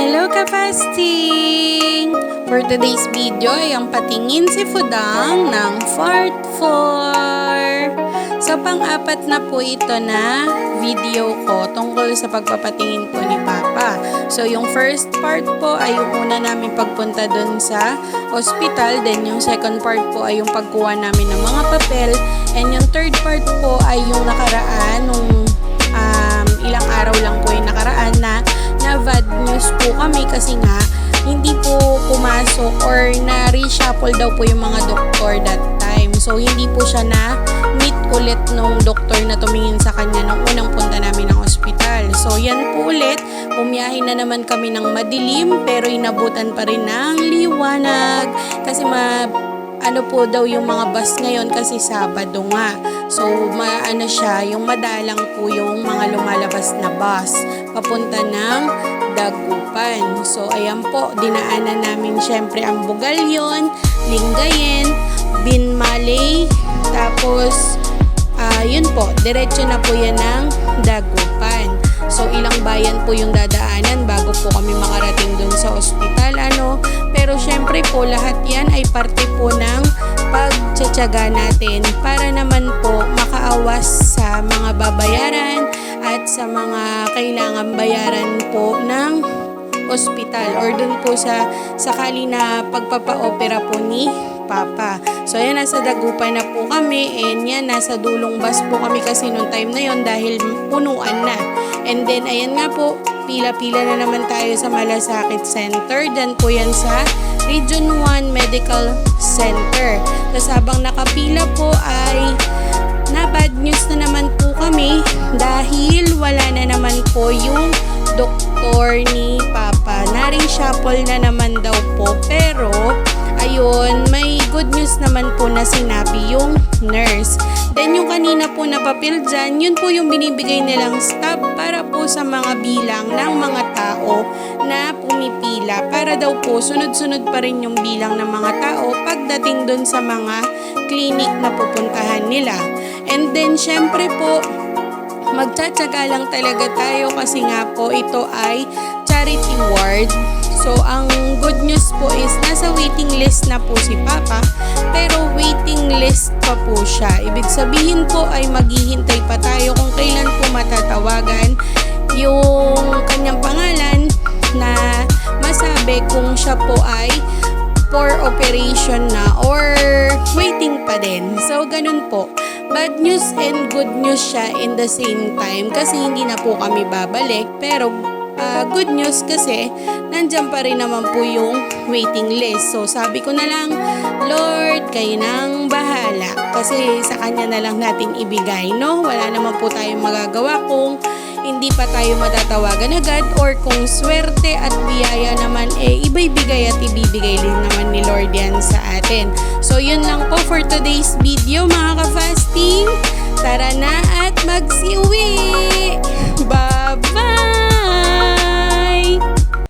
Hello ka-fasting! For today's video ay ang patingin si Fudang ng part 4. So pang-apat na po ito na video ko tungkol sa pagpapatingin po ni Papa. So yung first part po ay yung una namin pagpunta dun sa hospital. Then yung second part po ay yung pagkuha namin ng mga papel. And yung third part po ay yung nakaraan nung ilang araw lang po yung nakaraan na bad news po kami kasi nga hindi po pumasok or na-reshuffle daw po yung mga doktor that time. So hindi po siya na-meet ulit nung doktor na tumingin sa kanya nung unang punta namin ng ospital. So yan po ulit, bumiyahe na naman kami ng madilim pero inabutan pa rin ng liwanag kasi ano po daw yung mga bus ngayon kasi Sabado nga. So, yung madalang po yung mga lumalabas na bus papunta ng Dagupan. So, ayan po, dinaanan namin syempre ang Bugalyon, Lingayen, Binmaley, tapos, yun po, diretso na po yan ng Dagupan. So, ilang bayan po yung dadaanan bago po kami makarating dun sa ospital, Pero syempre po, lahat yan ay parte po ng pagtsatsaga natin para naman po makaawas sa mga babayaran at sa mga kailangan bayaran po ng ospital or dun po sa sakali na pagpapa-opera po ni Papa. So ayan, nasa Dagupan na po kami and yan, nasa dulong bus po kami kasi nung time na yon dahil punuan na. And then ayan nga po, pila-pila na naman tayo sa Malasakit Center. Dan po yan sa Region 1 Medical Center. Tapos habang nakapila po ay na bad news na naman po kami dahil wala na naman po yung doktor ni Papa. Na-reshuffle na naman daw po pero ayun, may good news naman po na sinabi yung nurse. Then yung kanina po na papel dyan, yun po yung binibigay nilang stop para po sa mga bilang ng mga tao na pumipila. Para daw po sunod-sunod pa rin yung bilang ng mga tao pagdating dun sa mga clinic na pupuntahan nila. And then syempre po, magtsatsaga lang talaga tayo kasi nga po ito ay charity ward. So, ang good news po is nasa waiting list na po si Papa pero waiting list pa po siya. Ibig sabihin po ay maghihintay pa tayo kung kailan po matatawagan yung kanyang pangalan na masabi kung siya po ay for operation na or waiting pa din. So, ganun po. Bad news and good news siya in the same time kasi hindi na po kami babalik pero good news kasi nandyan pa rin naman po yung waiting list. So sabi ko na lang, Lord, kayo nang bahala kasi sa kanya na lang natin ibigay, Wala naman po tayong magagawa kung hindi pa tayo matatawagan agad or kung swerte at biyaya naman ibibigay at ibibigay din naman ni Lord yan sa atin. So yun lang po for today's video mga ka-fasting. Tara na at magsiuwi!